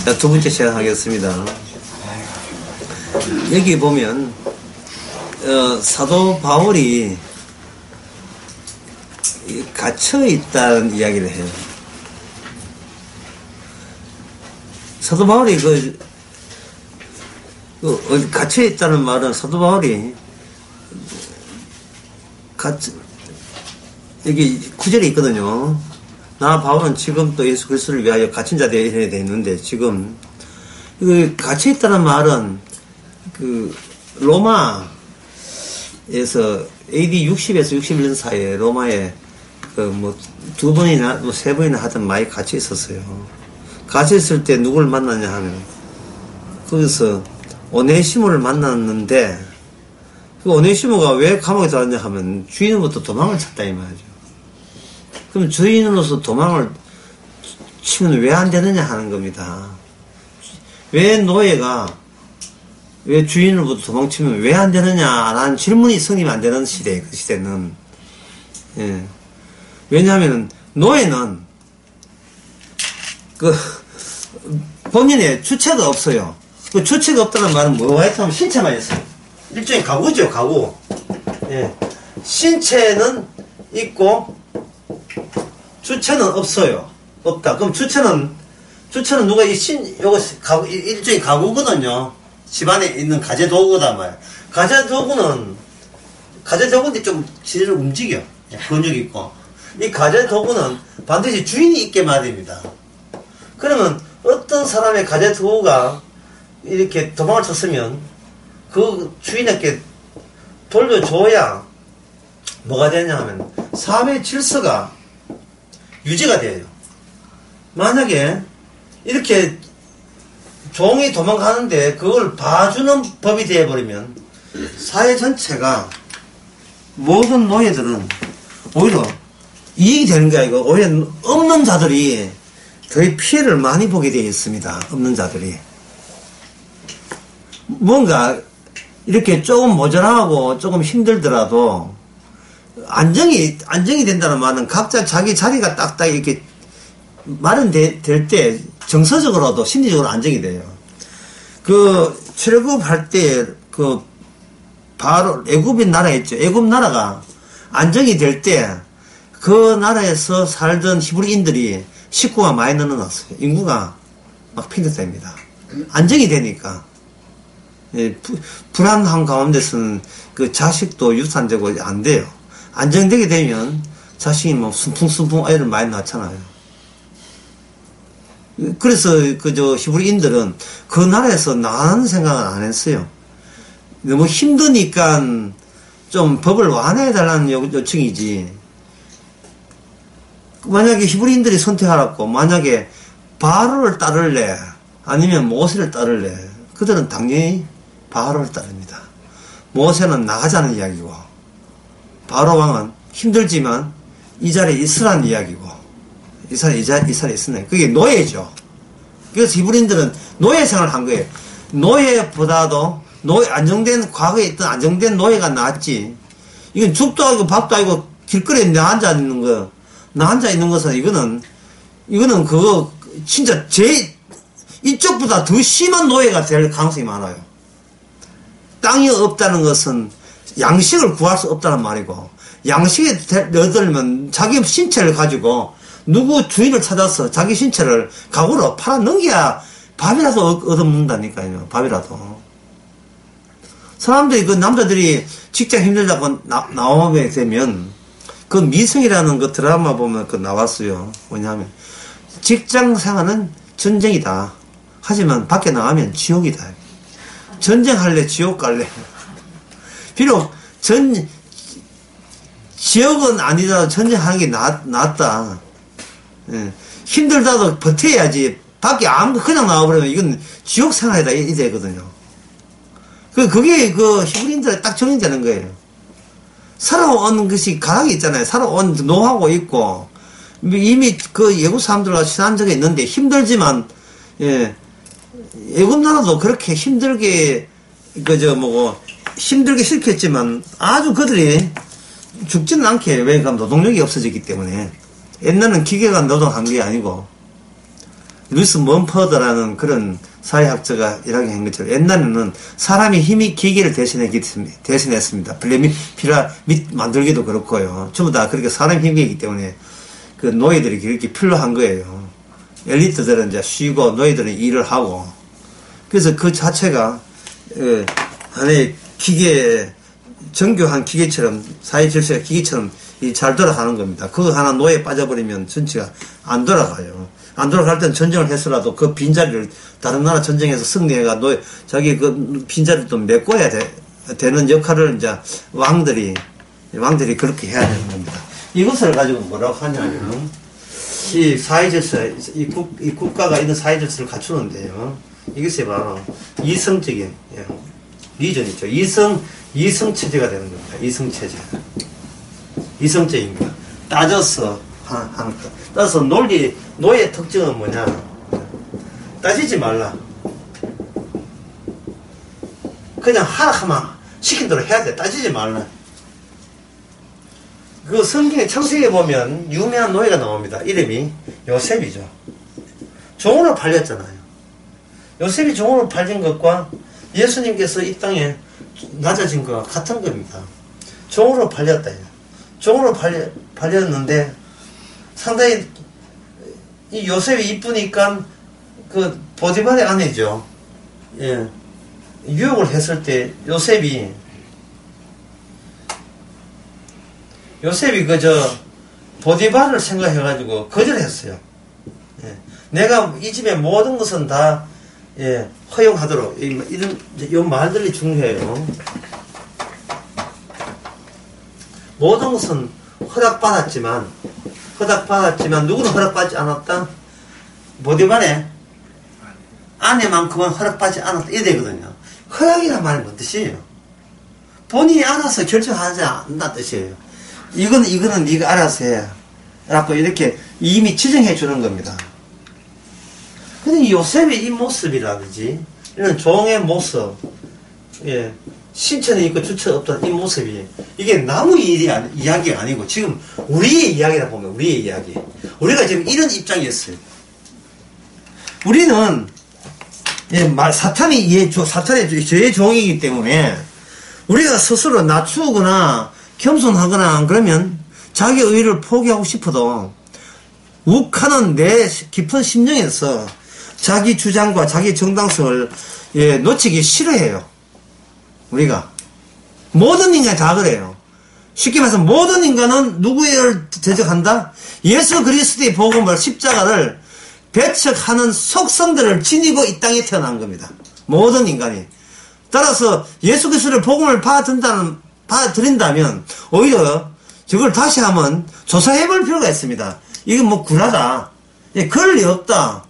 자, 두 번째 시작하겠습니다. 여기 보면 사도 바울이 갇혀 있다는 이야기를 해요. 사도 바울이 갇혀 있다는 말은 사도 바울이 여기 구절에 있거든요. 나 바울은 지금 또 예수 그리스도를 위하여 갇힌 자 되어야 돼 있는데, 지금 갇혀 있다는 말은 로마에서 AD 60에서 61년 사이에 로마에 두 번이나 세 번이나 하여튼 많이 갇혀 있었어요. 갇혀 있을 때 누굴 만났냐 하면 거기서 오네시모를 만났는데, 그 오네시모가 왜 감옥에 들어갔냐 하면 주인으로부터 도망을 쳤다 이 말이죠. 그럼 주인으로서 도망을 치면 왜 안 되느냐 하는 겁니다. 왜 노예가 왜 주인으로부터 도망치면 왜 안 되느냐라는 질문이 성립 안 되는 시대에, 그 시대는. 예. 왜냐하면 노예는 본인의 주체가 없어요. 그 주체가 없다는 말은 뭐가 있다면 신체만 있어요. 일종의 가구죠, 가구. 예. 신체는 있고 주체는 없어요. 없다. 그럼 주체는 누가 요거 일종의 가구거든요. 집안에 있는 가재 도구단 말이야. 가재 도구인데 좀 실제로 움직여. 근육이 있고. 이 가재 도구는 반드시 주인이 있게 말입니다. 그러면 어떤 사람의 가재 도구가 이렇게 도망을 쳤으면 그 주인에게 돌려줘야 뭐가 되냐 하면 사회 질서가 유지가 돼요. 만약에 이렇게 종이 도망가는데 그걸 봐주는 법이 되어버리면 사회 전체가, 모든 노예들은 오히려 이익이 되는 게 아니고 오히려 없는 자들이 더 피해를 많이 보게 되어 있습니다. 없는 자들이. 뭔가 이렇게 조금 모자라고 조금 힘들더라도 안정이 된다는 말은 각자 자기 자리가 딱딱 이렇게 마련될 때 정서적으로도 심리적으로 안정이 돼요. 출애굽할 때 바로 애굽인 나라 있죠. 애굽 나라가 안정이 될 때 그 나라에서 살던 히브리인들이 식구가 많이 늘어났어요. 인구가 막 팽개됩니다. 안정이 되니까. 예, 불안한 가운데서는 그 자식도 유산되고 안 돼요. 안정되게 되면 자식이 뭐 순풍순풍 아이를 많이 낳잖아요. 그래서 히브리인들은 그 나라에서 나가는 생각을 안 했어요. 너무 힘드니까 좀 법을 완화해달라는 요청이지. 만약에 히브리인들이 선택하라고, 만약에 바로를 따를래 아니면 모세를 따를래, 그들은 당연히 바로를 따릅니다. 모세는 나가자는 이야기고, 바로 왕은 힘들지만 이 자리에 있으라는 이야기고, 이 자리에 있으네. 그게 노예죠. 그래서 히브리인들은 노예 생활을 한 거예요. 노예보다도 안정된, 과거에 있던 안정된 노예가 낫지. 이건 죽도 아니고 밥도 아니고 길거리에 나 앉아 있는 것은 이거는 그거 진짜 이쪽보다 더 심한 노예가 될 가능성이 많아요. 땅이 없다는 것은 양식을 구할 수 없다는 말이고, 양식에 얻으려면 자기 신체를 가지고 누구 주인을 찾아서 자기 신체를 가구로 팔아 넘겨야 밥이라도 얻어먹는다니까요. 밥이라도. 사람들이, 남자들이 직장 힘들다고 나오게 되면, 그 미성이라는 그 드라마 보면 나왔어요. 뭐냐면, 직장 생활은 전쟁이다. 하지만 밖에 나가면 지옥이다. 전쟁할래, 지옥 갈래. 비록 지옥은 아니더라도 전쟁하는 게 낫다. 예. 힘들다도 버텨야지. 밖에 그냥 나와버리면 이건 지옥 생활이다. 이 되거든요. 그게 히브리인들에 딱 적용되는 거예요. 살아온 것이 가락이 있잖아요. 살아온 노하고 있고, 이미 예국 사람들과 친한 적이 있는데 힘들지만, 예, 예국 나라도 그렇게 힘들게, 힘들게 시켰지만 아주 그들이 죽지는 않게, 왜? 그럼 노동력이 없어졌기 때문에. 옛날은 기계가 노동한 게 아니고. 루이스 먼퍼드라는 그런 사회학자가 이렇게 한 것처럼 옛날에는 사람이 힘이 기계를 대신했습니다. 피라밋 만들기도 그렇고요. 전부 다 그렇게 사람 힘이기 때문에 그 노예들이 그렇게 필요한 거예요. 엘리트들은 이제 쉬고 노예들은 일을 하고, 그래서 그 자체가 하나의 기계, 정교한 기계처럼, 사회 질서가 기계처럼 잘 돌아가는 겁니다. 그거 하나 노예에 빠져버리면 전체가 안 돌아가요. 안 돌아갈 때는 전쟁을 했으라도 그 빈자리를 다른 나라 전쟁에서 승리해가 자기 그 빈자리를 또 메꿔야 되는 역할을 이제 왕들이 그렇게 해야 되는 겁니다. 이것을 가지고 뭐라고 하냐면, 이 사회 질서, 이 국가가 있는 사회 질서를 갖추는데요. 이것이 바로 이성적인, 리전 있죠. 이성체제가 되는 겁니다. 이성체제. 이성적인 거. 따져서 하는 거. 따라서 노예의 특징은 뭐냐. 따지지 말라. 그냥 하라 하면 시킨 대로 해야 돼. 따지지 말라. 그 성경의 창세기에 보면 유명한 노예가 나옵니다. 이름이 요셉이죠. 종으로 팔렸잖아요. 요셉이 종으로 팔린 것과 예수님께서 이 땅에 낮아진 것과 같은 겁니다. 종으로 팔렸다. 종으로 팔렸는데 상당히 이 요셉이 이쁘니까 그 보디발의 아내죠. 예. 유혹을 했을 때 요셉이 보디발을 생각해가지고 거절했어요. 예. 내가 이 집의 모든 것은 다 허용하도록, 이 말들이 중요해요. 모든 것은 허락받았지만 누구는 허락받지 않았다? 보디발의 아내만큼은 허락받지 않았다. 이래 되거든요. 허락이란 말이 뭔 뜻이에요? 본인이 알아서 결정하지 않는다는 뜻이에요. 이거는 네가 알아서 해. 라고 이렇게 이미 지정해 주는 겁니다. 근데 요셉의 이 모습이라든지, 이런 종의 모습, 신체는 있고 주체가 없다는 이 모습이, 이게 남의 이야기가 아니고, 지금 우리의 이야기라 보면, 우리의 이야기. 우리가 지금 이런 입장이었어요. 우리는, 사탄의 저의 종이기 때문에, 우리가 스스로 낮추거나, 겸손하거나, 그러면, 자기 의의를 포기하고 싶어도, 욱하는 내 깊은 심령에서, 자기 주장과 자기 정당성을 놓치기 싫어해요. 우리가 모든 인간이 다 그래요. 쉽게 말해서 모든 인간은 누구를 대적한다? 예수 그리스도의 복음을, 십자가를 배척하는 속성들을 지니고 이 땅에 태어난 겁니다. 모든 인간이. 따라서 예수 그리스도의 복음을 받아들인다면 오히려 저걸 다시 한번 조사해 볼 필요가 있습니다. 이건 뭐 굴하다, 그럴 리 없다.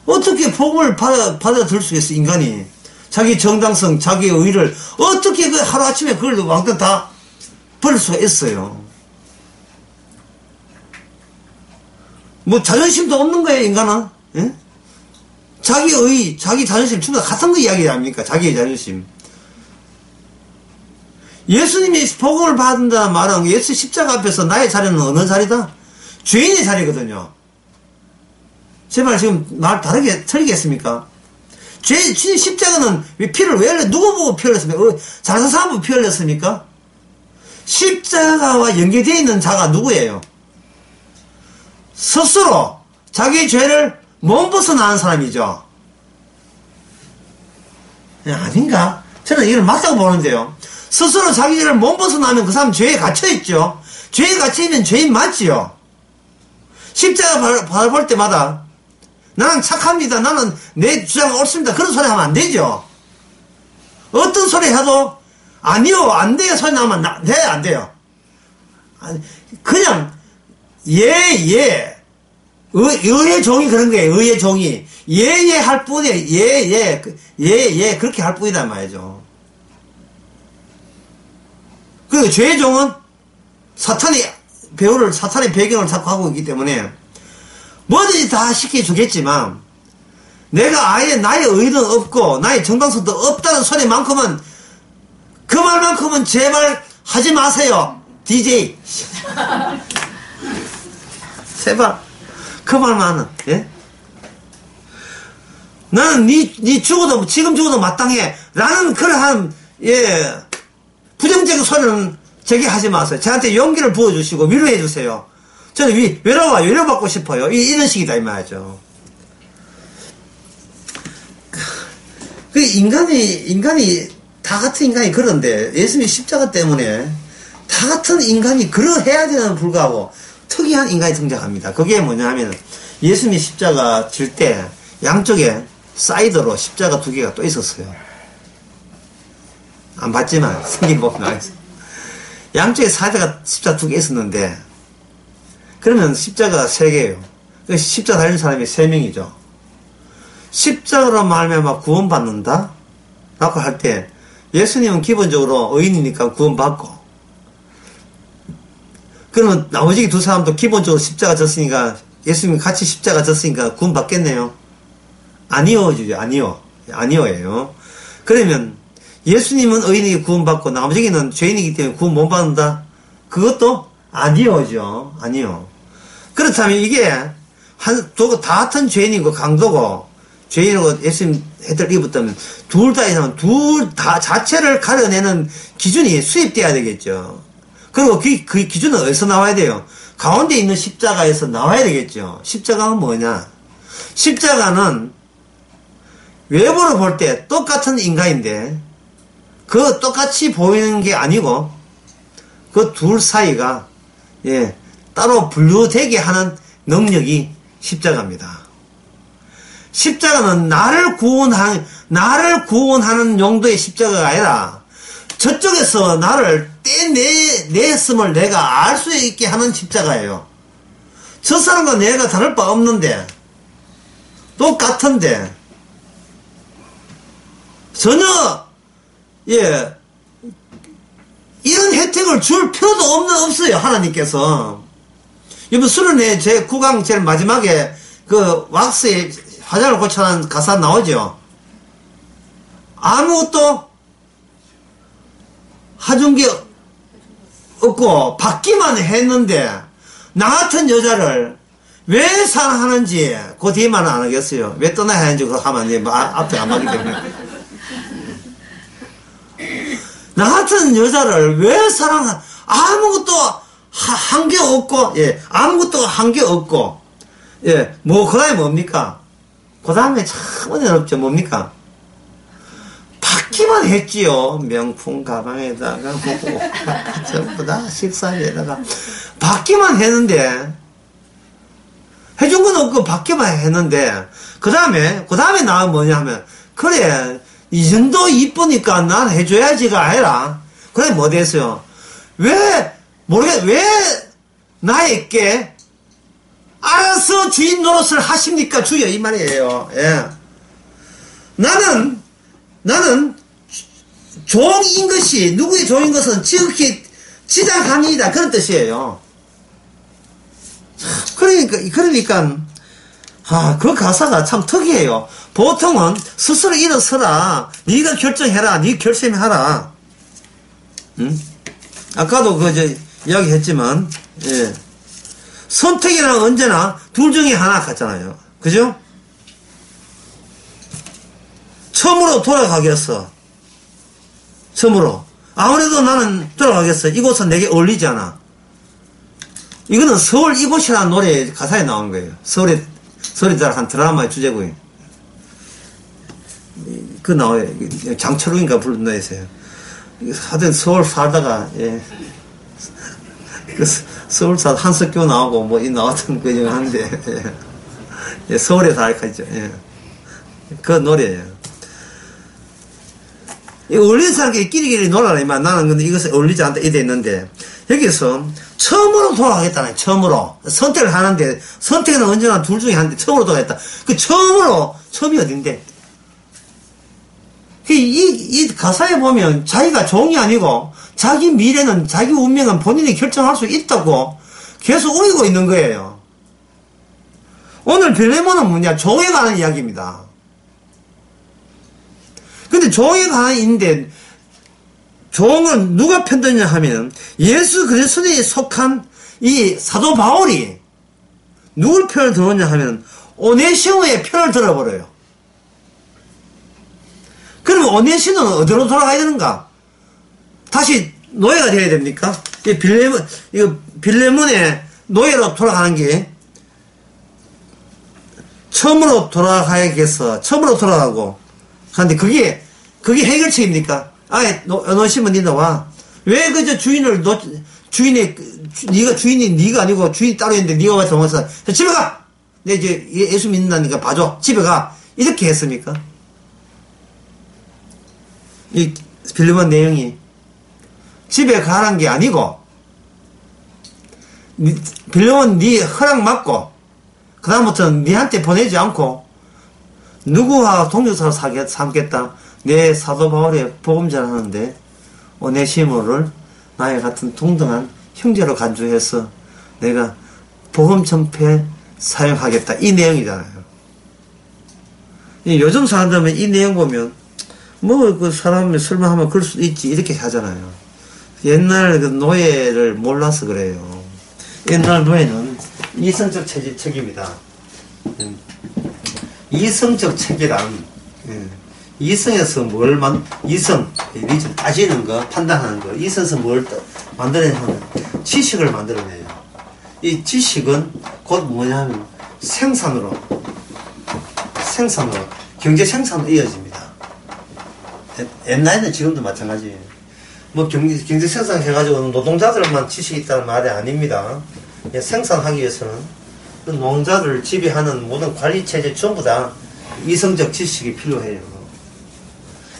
어떻게 복음을 받아들일 수 있어, 인간이. 자기 정당성, 자기 의의를 어떻게 하루아침에 그걸 왕따 다 버릴 수가 있어요. 뭐 자존심도 없는 거예요, 인간은. 예? 자기 의의, 자기 자존심 전부 다 같은 거 이야기 아닙니까? 자기의 자존심. 예수님이 복음을 받는다는 말은 예수 십자가 앞에서 나의 자리는 어느 자리다? 죄인의 자리거든요. 제 말 지금 말 다르게 틀리겠습니까? 십자가는 피를 왜 흘려? 누구 보고 피 흘렸습니까? 잘난 사람 보고 피 흘렸습니까? 십자가와 연계되어 있는 자가 누구예요? 스스로 자기 죄를 몸벗어 나은 사람이죠. 아닌가? 저는 이걸 맞다고 보는데요. 스스로 자기 죄를 몸벗어 나면 그 사람 죄에 갇혀있죠. 죄에 갇혀있는 죄인 맞지요. 십자가 바라볼 때마다 나는 착합니다. 나는 내 주장이 옳습니다. 그런 소리 하면 안 되죠. 어떤 소리 해도 아니요, 안 돼요 소리 나오면 돼, 안 돼요. 그냥 의의 종이 그런 거예요. 의의 종이 할 뿐이에요. 그렇게 할 뿐이란 말이죠. 그리고 죄의 종은 사탄의 배경을 자꾸 하고 있기 때문에 뭐든지 다 시켜주겠지만 내가 아예 나의 의의는 없고 나의 정당성도 없다는 소리만큼은, 그 말만큼은 제발 하지 마세요. DJ 제발 그 말만은 나는 니 죽어도, 지금 죽어도 마땅해. 라는 그러한, 예, 부정적인 소리는 제게 하지 마세요. 저한테 용기를 부어주시고 위로해 주세요. 저는 위로받고 싶어요. 이런 식이다, 이 말이죠. 그 인간이, 다 같은 인간이 그런데, 예수님이 십자가 때문에, 다 같은 인간이 그러해야 되는 불구하고, 특이한 인간이 등장합니다. 그게 뭐냐 하면, 예수님이 십자가 질 때, 양쪽에 사이드로 십자가 2개가 또 있었어요. 안 봤지만, 성경 보면 나와있어요. 양쪽에 사이드가 십자가 2개 있었는데, 그러면 십자가 3개예요. 십자가 달린 사람이 3명이죠. 십자가로 말미암아 구원받는다? 라고 할 때, 예수님은 기본적으로 의인이니까 구원받고, 그러면 나머지 2 사람도 기본적으로 십자가 졌으니까, 예수님이 같이 십자가 졌으니까 구원받겠네요? 아니오죠, 아니오예요. 그러면, 예수님은 의인이 구원받고, 나머지는 죄인이기 때문에 구원 못 받는다? 그것도 아니오죠. 아니요. 그렇다면 이게, 다 같은 죄인이고 강도고, 죄인이고 예수님 해들 입었다면, 둘 다 자체를 가려내는 기준이 수립돼야 되겠죠. 그리고 그 기준은 어디서 나와야 돼요? 가운데 있는 십자가에서 나와야 되겠죠. 십자가는 뭐냐? 십자가는 외부로 볼 때 똑같은 인간인데, 그 똑같이 보이는 게 아니고, 그 둘 사이가, 예, 따로 분류되게 하는 능력이 십자가입니다. 십자가는 나를 구원하는 용도의 십자가가 아니라, 저쪽에서 나를 떼냈음을 내가 알 수 있게 하는 십자가예요. 저 사람과 내가 다를 바 없는데, 똑같은데, 전혀, 예, 이런 혜택을 줄 필요도 없어요, 하나님께서. 이번 수련회 제 9강 제일 마지막에 그 왁스에 화장을 고쳐라는 가사 나오죠. 아무것도 해준 게 없고 받기만 했는데 나 같은 여자를 왜 사랑하는지 그 뒤에만은 안 하겠어요. 왜 떠나야 하는지 그거 하면 앞에 안 맞기 때문에. 나 같은 여자를 왜 아무것도 한 게 없고, 예, 아무것도 한 게 없고, 예, 그 다음에 뭡니까? 그 다음에 참 어렵죠. 뭡니까? 받기만 했지요. 명품 가방에다가, 전부 다 식사에다가. 받기만 했는데, 해준 건 없고 받기만 했는데, 그 다음에 나은 뭐냐 하면, 그래, 이 정도 이쁘니까 난 해줘야지가 아니라, 그래, 뭐 됐어요? 왜 나에게 알아서 주인 노릇을 하십니까? 주여, 이 말이에요. 예. 나는 종인 것이, 누구의 종인 것은 지극히 지장합니다. 그런 뜻이에요. 그러니까, 그 가사가 참 특이해요. 보통은 스스로 일어서라. 네가 결정해라. 네 결심하라. 응? 아까도 이야기 했지만, 예. 선택이란 언제나 둘 중에 하나 같잖아요. 그죠? 처음으로 돌아가겠어. 처음으로. 아무래도 나는 돌아가겠어. 이곳은 내게 어울리지 않아. 이거는 서울 이곳이라는 노래 가사에 나온 거예요. 서울에 한 드라마의 주제고요. 나와요. 장철웅인가 부른 노래에서요. 하여튼 서울 살다가, 예. 서울 살 한석규 나오고, 이 나왔던 그 영화인데, 예. 예, 서울에 살까지죠. 예. 그 노래예요. 어울리는 사람끼리 끼리끼리 놀아라니만 나는 근데 이것에 어울리지 않다 이래 있는데, 여기서 처음으로 돌아가겠다네. 처음으로 선택을 하는데, 선택은 언제나 둘 중에 하는데 처음으로 돌아가겠다. 처음이 어딘데? 이 가사에 보면 자기가 종이 아니고 자기 미래는, 자기 운명은 본인이 결정할 수 있다고 계속 우기고 있는 거예요. 오늘 벨레몬은 뭐냐? 종에 관한 이야기입니다. 근데 종에 관한 인데, 종은 누가 편드냐 하면 예수 그리스도에 속한 이 사도 바울이 누굴 편을 들었냐 하면 오네시모의 편을 들어버려요. 그러면 오네시는 어디로 돌아가야 되는가? 다시 노예가 되어야 됩니까? 빌레몬의 노예로 돌아가는 게 처음으로 돌아가야겠어. 처음으로 돌아가고. 그런데 그게 해결책입니까? 아예 오네시모 니 나와. 왜 그저 네가 주인이 네가 아니고 주인이 따로 있는데 네가 와서 와서 집에 가. 내 이제 예수 믿는다니까 봐줘. 집에 가. 이렇게 했습니까? 이 빌레몬 내용이 집에 가라는 게 아니고 빌레몬 네 허락 받고 그 다음부터는 네한테 보내지 않고 누구와 동료사로 삼겠다. 내 사도 바울의 복음 전하는데 오네시모를 나의 같은 동등한 형제로 간주해서 내가 복음 전폐에 사용하겠다. 이 내용이잖아요. 요즘 사람들은 이 내용 보면 뭐 그 사람이 설명하면 그럴 수도 있지 이렇게 하잖아요. 옛날 그 노예를 몰라서 그래요. 옛날 노예는 이성적 책입니다. 이성적 책이란 이성에서 이성 따지는 거 판단하는 거 이성에서 뭘 만들어내는 지식을 만들어내요. 이 지식은 곧 뭐냐면 생산으로 경제 생산으로 이어집니다. 옛날에는 지금도 마찬가지예요. 뭐 경제 생산 해가지고 노동자들만 지식이 있다는 말이 아닙니다. 생산하기 위해서는 그 농자들을 지배하는 모든 관리체제 전부 다 이성적 지식이 필요해요.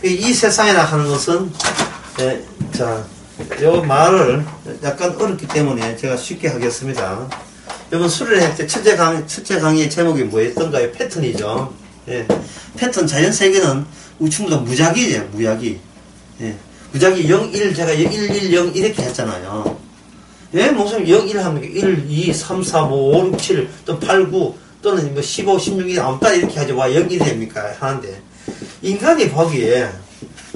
이 세상이라 하는 것은 요 말을 약간 어렵기 때문에 제가 쉽게 하겠습니다. 이번 수련회 때 첫째 강의의 제목이 뭐였던가요? 패턴이죠. 예. 패턴 자연세계는 우충도 무작위예요. 무작위. 예. 무작위 0, 1 제가 1, 1, 0 이렇게 했잖아요. 예, 무슨 0, 1 하면 1, 2, 3, 4, 5, 5, 6, 7, 또 8, 9 또는 뭐 15, 16, 1 아무 따라 이렇게 하죠. 와 0, 1이 됩니까? 하는데 인간이 보기에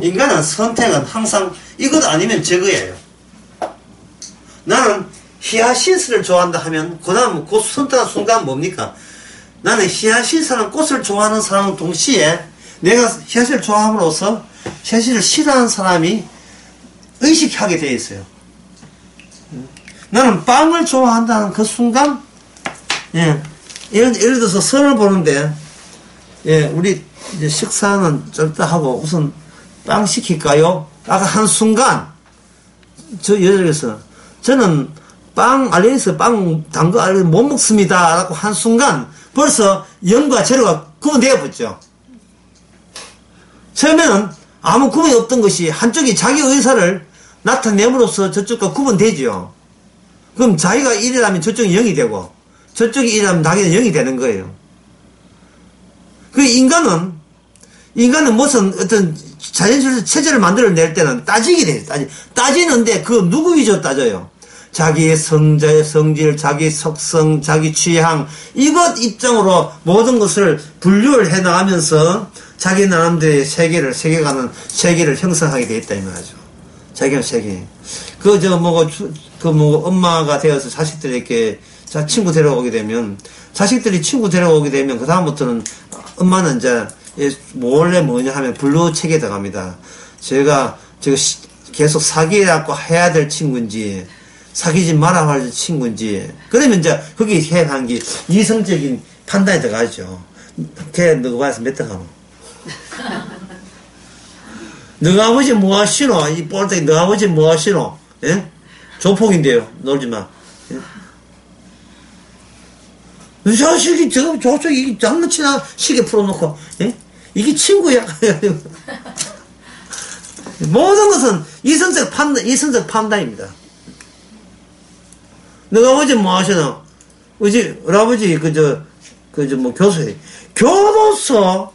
인간은 선택은 항상 이것 아니면 저거예요. 나는 히아신스를 좋아한다 하면 그 다음 그 선택한 순간 뭡니까? 나는 히아신스라는 꽃을 좋아하는 사람은 동시에 내가 히아신스를 좋아함으로써 히아신스를 싫어하는 사람이 의식하게 되어 있어요. 나는 빵을 좋아한다는 그 순간 예를 들어서 선을 보는데 우리 이제 식사는 쩔다 하고 우선 빵 시킬까요? 아까 한 순간 여자에서 저는 빵 알레르기에서 빵 단 거 알레르기 못 먹습니다 라고 한 순간 벌써 0과 0가 구분되어 버렸죠. 처음에는 아무 구분이 없던 것이 한쪽이 자기 의사를 나타냄으로써 저쪽과 구분되죠. 그럼 자기가 1이라면 저쪽이 0이 되고 저쪽이 1이라면 자기는 0이 되는 거예요. 그 인간은 무슨 어떤 자연스러운 체제를 만들어낼 때는 따지게 돼요. 따지는데 그 누구 위주로 따져요? 자기의 성질, 자기 속성, 자기 취향 이것 입장으로 모든 것을 분류를 해 나가면서 자기 나름대로의 세계관은 세계를 형성하게 돼 있다 이 말이죠. 자기가 세계. 엄마가 되어서 자식들에게 친구 데려오게 되면 자식들이 친구 데려오게 되면 그 다음부터는 엄마는 이제 몰래 뭐냐 하면 분류 체계에 들어갑니다. 제가 계속 사귀라고 해야 될 친구인지 사귀지 말아야 할 친구인지 그러면 이제 거기에 해당한 게 이성적인 판단이 들어가죠. 걔 너가 봐서 몇 등 하노? 너가 아버지 뭐 하시노? 이 뻘떡이 너가 아버지 뭐 하시노? 예? 조폭인데요. 놀지 마. 예? 이 자식이 저쪽이 장난치나 시계 풀어놓고 예? 이게 친구야. 모든 것은 이성적 판단입니다. 너가 아버지 뭐 하시노? 우리 아버지 뭐 교수해. 교도소?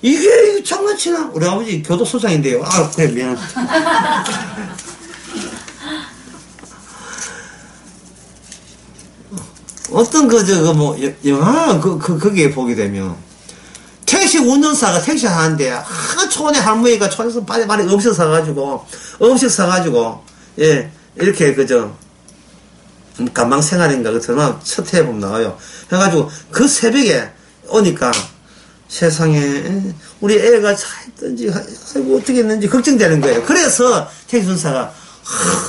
이게 장난치나? 우리 아버지 교도소장인데요. 아, 그래, 미안. 어떤 영화, 거기에 보게 되면, 택시 운전사가 택시 하는데, 촌에 할머니가 촌에서 많이 음식 사가지고, 예, 이렇게, 간망생활인가, 그 전화 첫 회 보면 나와요. 해가지고, 그 새벽에 오니까, 세상에 우리 애가 잘했든지 아이고 어떻게 했는지 걱정되는 거예요. 그래서 택순사가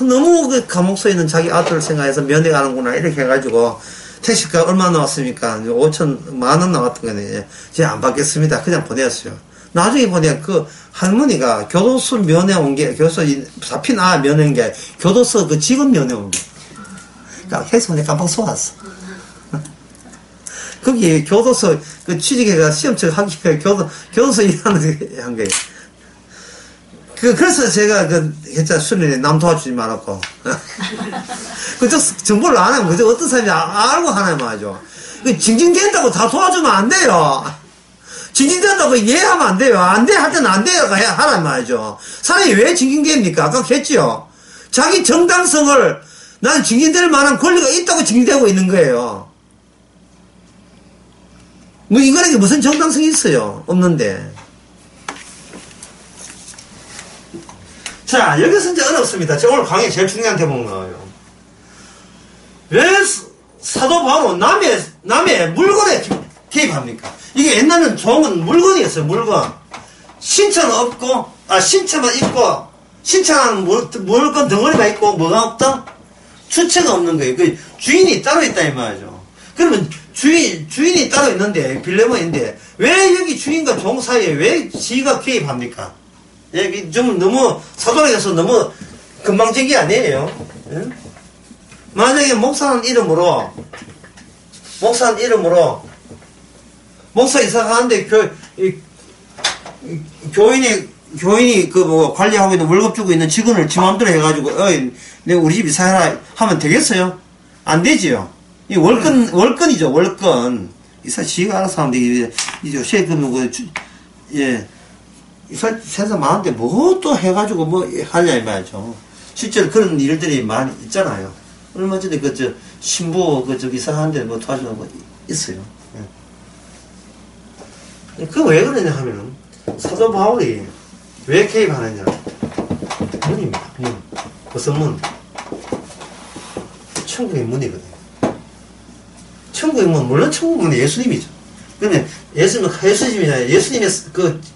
너무 그 감옥소에 있는 자기 아들을 생각해서 면회 가는구나 이렇게 해가지고 택시가 얼마 나왔습니까? 5천 만 원 나왔던 거네. 제가 안 받겠습니다. 그냥 보냈어요. 나중에 보니까 그 할머니가 교도소 면회 온 게 교도소 잡힌 면회 온 게 교도소 그 직원 면회 온 게. 그러니까 해서 보니까 깜빡 속았어. 거기 교도소 그 취직해가 시험처 하기 위해 교도소 일하는 한 거예요. 그래서 제가 했잖아, 수련회 남 도와주지 말았고. 그저 정보를 안 하면 그저 어떤 사람인지 알고 하나요, 말이죠. 징징댄다고 다 도와주면 안 돼요. 징징댄다고 이해하면 안 돼요. 안 돼, 할 때는 안 돼요. 하란 말이죠. 사람이 왜 징징댑니까? 아까 했지요. 자기 정당성을 난 징징댈 만한 권리가 있다고 징징대고 있는 거예요. 뭐 인간에게 무슨 정당성이 있어요? 없는데. 자, 여기서 이제 어렵습니다. 제가 오늘 강의 제일 중요한 대목 나와요. 왜 사도 바울은 남의 물건에 개입합니까? 이게 옛날에는 종은 물건이었어요, 물건. 신체는 없고, 신체만 있고, 신체는 물건 덩어리만 있고, 뭐가 없다? 주체가 없는 거예요. 그 주인이 따로 있다, 이 말이죠. 그러면 주인이 따로 있는데, 빌레몬인데, 왜 여기 주인과 종 사이에 왜 지가 개입합니까? 예, 좀 너무, 사도락에서 너무 금방적이 아니에요. 예? 만약에 목사는 이름으로, 목사 이사 가는데, 교인이 관리하고 있는 월급 주고 있는 직원을 지 마음대로 해가지고, 내가 우리 집 이사해라 하면 되겠어요? 안 되지요. 이 월권이죠, 월권. 이사 지가 알아서 하면 되겠지. 이제 세금, 예. 세상 많은데 뭐 또 해가지고 뭐 하냐 이 말이죠. 실제로 그런 일들이 많이 있잖아요. 얼마 전에 신부 이사하는데 뭐 도와주는 거 있어요. 예. 그 왜 그러냐 하면은 사도 바울이 왜 개입하느냐. 문입니다. 문. 무슨 문? 천국의 문이거든요. 천국의 문, 물론 천국의 문은 예수님이죠. 그러면 예수님의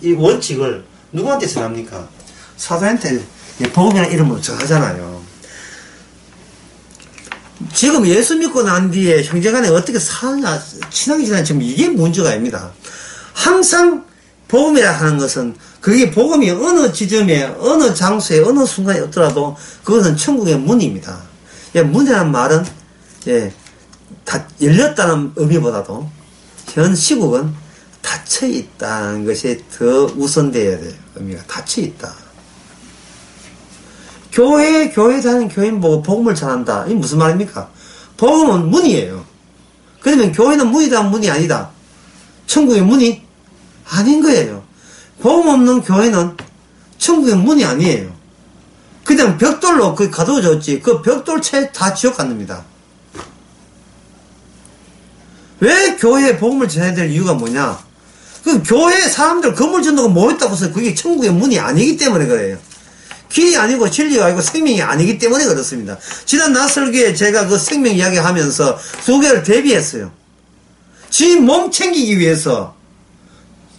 이 원칙을 누구한테 전합니까? 사도한테 복음이라는 이름으로 전하잖아요. 지금 예수 믿고 난 뒤에 형제간에 어떻게 사느냐, 친하게 지내냐, 지금 이게 문제가 아닙니다. 항상 복음이라 하는 것은 그게 복음이 어느 지점에, 어느 장소에, 어느 순간에 없더라도 그것은 천국의 문입니다. 예, 문이라는 말은 다 열렸다는 의미보다도 현 시국은 닫혀 있다는 것이 더 우선되어야 돼요. 의미가 닫혀 있다. 교회 다니는 교인 보고 복음을 전한다. 이게 무슨 말입니까? 복음은 문이에요. 그러면 교회는 문이다, 문이 아니다. 천국의 문이 아닌 거예요. 복음 없는 교회는 천국의 문이 아니에요. 그냥 벽돌로 가둬졌지. 그 벽돌 채 다 지옥 갑니다. 왜 교회에 복음을 전해야 될 이유가 뭐냐? 그 교회 사람들 건물 짓는 거 모였다고 해서 그게 천국의 문이 아니기 때문에 그래요. 길이 아니고 진리가 아니고 생명이 아니기 때문에 그렇습니다. 지난 낯설기에 제가 그 생명 이야기 하면서 두 개를 대비했어요. 지 몸 챙기기 위해서,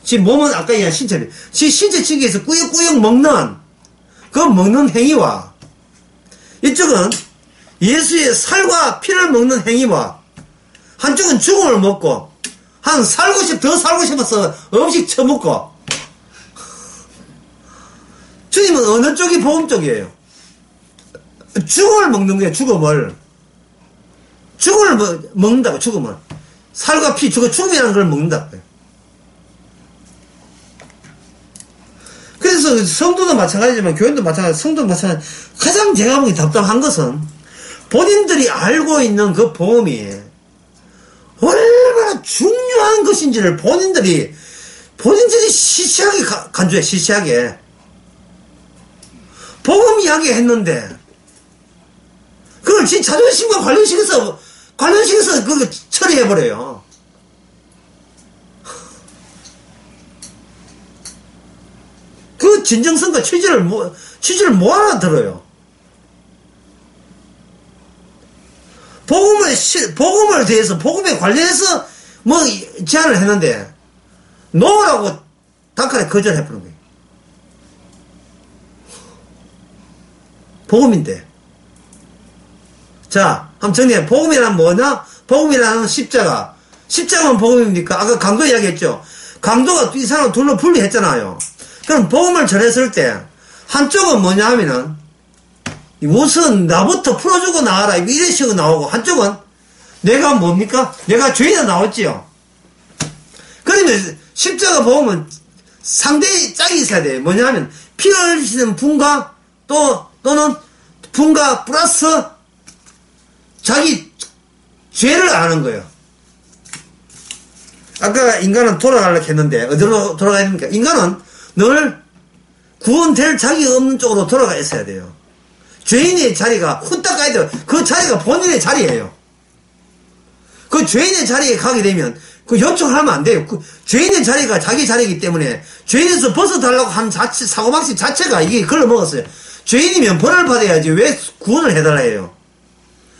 지 몸은 아까 얘기한 신체, 지 신체 챙기기 위해서 꾸역꾸역 먹는, 그 먹는 행위와, 이쪽은 예수의 살과 피를 먹는 행위와, 한쪽은 죽음을 먹고, 더 살고 싶어서 음식 처먹고, 주님은 어느 쪽이 복음 쪽이에요? 죽음을 먹는 거예요, 죽음을. 죽음을 먹는다고, 죽음을. 살과 피, 죽음이라는 걸 먹는다고요. 그래서 성도도 마찬가지지만, 교인도 마찬가지, 성도도 마찬가지. 가장 제가 보기 답답한 것은, 본인들이 알고 있는 그 복음이, 얼마나 중요한 것인지를 본인들이 시시하게 간주해, 시시하게. 복음 이야기 했는데, 그걸 지 자존심과 관련시켜서 그거 처리해버려요. 그 진정성과 취지를 뭐 알아들어요. 복음을 대해서, 복음에 관련해서 뭐 제안을 했는데, 놓으라고 단칼에 거절해버린 거예요. 복음인데. 자, 한번 정리해. 복음이란 뭐냐? 복음이라는 십자가. 십자가는 복음입니까? 아까 강도 이야기했죠. 강도가 이 사람을 둘로 분리했잖아요. 그럼 복음을 전했을 때 한쪽은 뭐냐 하면은 우선 나부터 풀어주고 나와라 이런 식으로 나오고, 한쪽은 내가 뭡니까? 내가 죄인으로 나왔지요. 그러면 십자가 복음은 상대의 짝이 있어야 돼요. 뭐냐 하면 피 흘리시는 분과 또는 분과 플러스 자기 죄를 아는 거예요. 아까 인간은 돌아가려고 했는데 어디로 돌아가야 됩니까? 인간은 늘 구원될 자기가 없는 쪽으로 돌아가 있어야 돼요. 죄인의 자리가 후딱 가야 돼요. 그 자리가 본인의 자리예요. 그 죄인의 자리에 가게 되면 그 요청하면 안 돼요. 그 죄인의 자리가 자기 자리이기 때문에 죄인에서 벗어달라고 한 사고방식 자체가 이게 걸러먹었어요. 죄인이면 벌을 받아야지 왜 구원을 해달라 해요.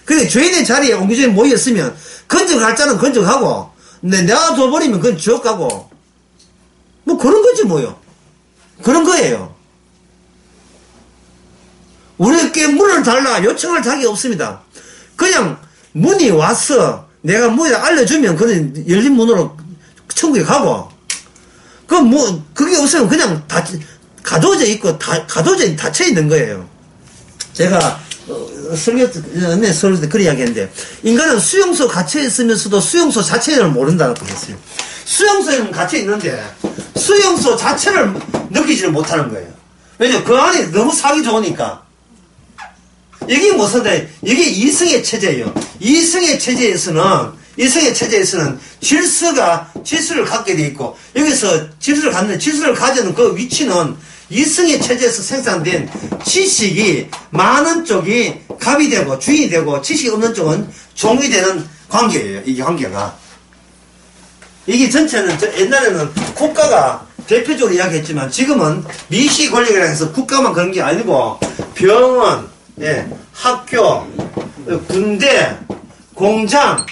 근데 죄인의 자리에 옹기종이 모였으면 건져갈 자는 건져가고 내가 둬버리면 그건 지옥 가고 뭐 그런 거지 뭐요. 그런 거예요. 우리에게 문을 달라 요청할 자격이 없습니다. 그냥 문이 왔어. 내가 문을 알려주면 그는 열린 문으로 천국에 가고, 그게 없으면 그냥 가둬져 있고, 가둬져 닫혀 있는 거예요. 제가, 설교 때 그런 이야기 했는데, 인간은 수용소 갇혀 있으면서도 수용소 자체를 모른다고 했어요. 수용소에는 갇혀 있는데, 수용소 자체를 느끼지를 못하는 거예요. 왜냐면 그 안에 너무 살기 좋으니까. 이게 무슨, 이게 이성의 체제예요. 이성의 체제에서는 질서를 갖게 돼 있고, 여기서 질서를 가지는 그 위치는 이성의 체제에서 생산된 지식이 많은 쪽이 갑이 되고, 주인이 되고, 지식이 없는 쪽은 종이 되는 관계예요. 이게 관계가. 이게 전체는, 옛날에는 국가가 대표적으로 이야기했지만, 지금은 미시 권력이라 해서 국가만 그런 게 아니고, 병원, 예, 학교, 군대, 공장,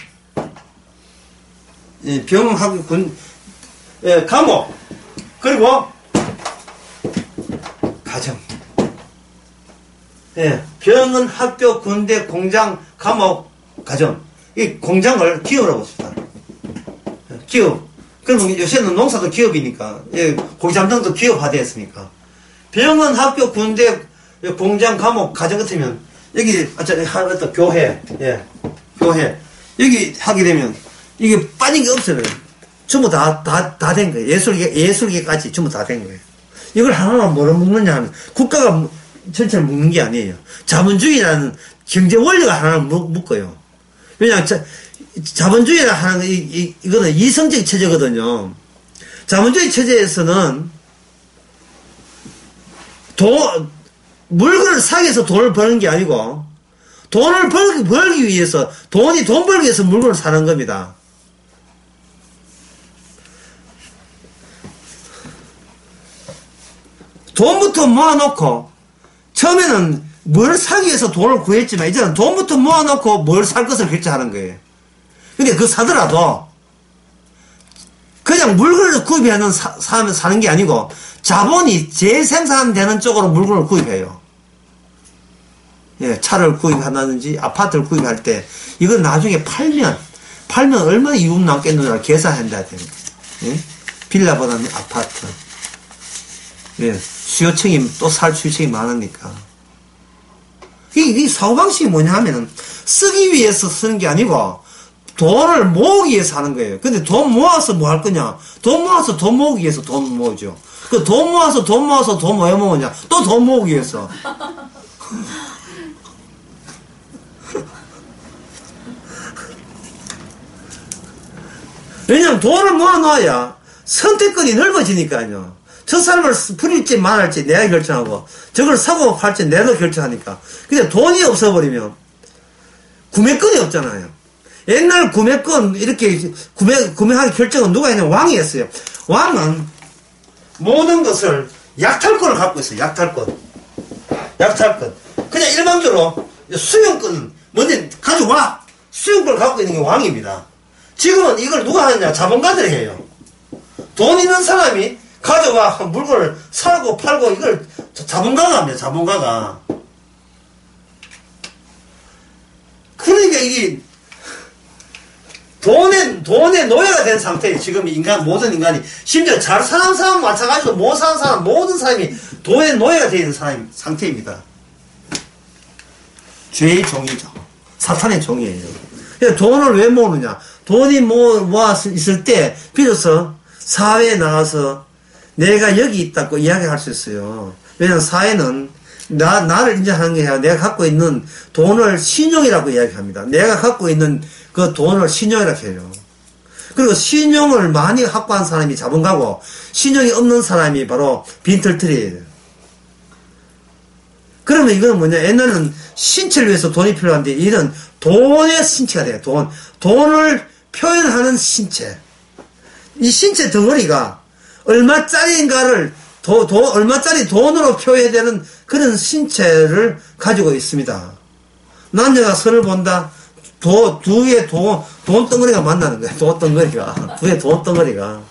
예, 병원, 학교, 예, 감옥, 그리고 가정. 예, 병원, 학교, 군대, 공장, 감옥, 가정. 이 공장을 기업으로 봅시다. 기업. 그러면 요새는 농사도 기업이니까, 예, 고기 잠정도 기업화되었으니까. 병원, 학교, 군대, 공장, 감옥, 가정 같으면, 여기, 또 교회, 예, 교회. 여기 하게 되면, 이게 빠진 게 없어요. 전부 다 된 거예요. 예술계까지 전부 다 된 거예요. 이걸 하나만 뭐로 묶느냐 하면, 국가가 전체를 묶는 게 아니에요. 자본주의라는 경제 원리가 하나를 묶어요. 왜냐하면, 자본주의라 하는, 이거는 이성적 체제거든요. 자본주의 체제에서는, 물건을 사기 위해서 돈을 버는 게 아니고, 돈을 벌기 위해서, 돈 벌기 위해서 물건을 사는 겁니다. 돈부터 모아놓고, 처음에는 뭘 사기 위해서 돈을 구했지만, 이제는 돈부터 모아놓고 뭘 살 것을 결정하는 거예요. 근데 그거 사더라도, 그냥 물건을 구입하는, 사는 게 아니고, 자본이 재생산되는 쪽으로 물건을 구입해요. 예, 차를 구입한다든지 아파트를 구입할 때 이건 나중에 팔면 얼마나 이윤 남겠느냐 계산한다 됩니다. 예? 빌라보다는 아파트. 예, 수요층이 또 살 수요층이 많으니까. 이 사고방식이 뭐냐 하면은 쓰기 위해서 쓰는 게 아니고 돈을 모으기 위해서 하는 거예요. 근데 돈 모아서 뭐 할 거냐? 돈 모아서 돈 모으기 위해서 돈 모으죠. 그 돈 모아서 돈 왜 모으냐? 또 돈 모으기 위해서. 왜냐면 돈을 모아놔야 선택권이 넓어지니까요. 저 사람을 부릴지 말할지 내가 결정하고 저걸 사고 팔지 내가 결정하니까. 근데 돈이 없어버리면 구매권이 없잖아요. 옛날 구매권 이렇게 구매하기 결정은 누가 했냐면 왕이 했어요. 왕은 모든 것을 약탈권을 갖고 있어요. 약탈권. 그냥 일반적으로 수용권 먼저 가져와. 수용권을 갖고 있는 게 왕입니다. 지금은 이걸 누가 하느냐? 자본가들이 해요. 돈 있는 사람이 가져와 물건을 사고 팔고 이걸 자본가가 합니다. 자본가가. 그러니까 이게 돈의 노예가 된 상태예요. 지금 모든 인간이. 심지어 잘 사는 사람 마찬가지로 못 사는 사람, 모든 사람이 돈의 노예가 되어 있는 상태입니다. 죄의 종이죠. 사탄의 종이에요. 그러니까 돈을 왜 모으느냐. 돈이 모아 있을 때, 비로소 사회에 나가서 내가 여기 있다고 이야기할 수 있어요. 왜냐하면 사회는 나를 인정하는 게 아니라 내가 갖고 있는 돈을 신용이라고 이야기합니다. 내가 갖고 있는 그 돈을 신용이라고 해요. 그리고 신용을 많이 확보한 사람이 자본가고, 신용이 없는 사람이 바로 빈털터리예요. 그러면 이거는 뭐냐. 옛날에는 신체를 위해서 돈이 필요한데, 이런 돈의 신체가 돼요. 돈을 표현하는 신체. 이 신체 덩어리가 얼마짜리인가를 얼마짜리 돈으로 표현해야 되는 그런 신체를 가지고 있습니다. 남녀가 선을 본다. 두 개의 돈 덩어리가 만나는 거예요. 돈 덩어리가. 두 개의 돈 덩어리가.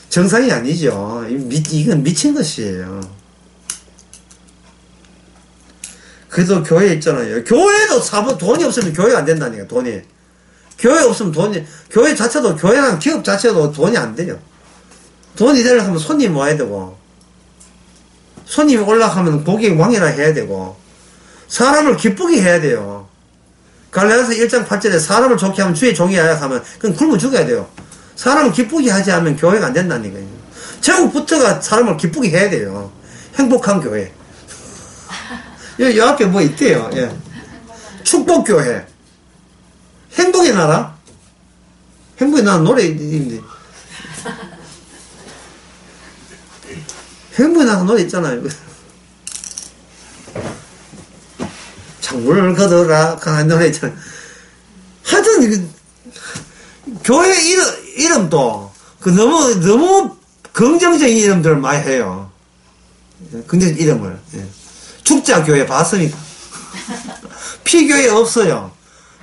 정상이 아니죠. 이건 미친 것이에요. 그래도 교회 있잖아요. 교회도 돈이 없으면 교회가 안 된다니까, 돈이. 교회 없으면 교회 자체도, 교회랑 기업 자체도 돈이 안 돼요. 돈이 되려고 하면 손님이 와야 되고, 손님이 올라가면 고객이 왕이라 해야 되고, 사람을 기쁘게 해야 돼요. 갈라디아서 1장 8절에 사람을 좋게 하면 주의 종이야 하면, 그건 굶어 죽어야 돼요. 사람을 기쁘게 하지 않으면 교회가 안 된다니까요. 제국부터가 사람을 기쁘게 해야 돼요. 행복한 교회. 이 앞에 뭐 있대요. 예. 축복교회. 행복의 나라? 행복의 나라 노래 있는데. 행복의 나라 노래 있잖아요. 창문을 걷어라 하는 노래 있잖아요. 하여튼 교회 이름도 너무 긍정적인 이름들을 많이 해요. 긍정적인 이름을. 예. 축자교회 봤습니까? 피교회 없어요.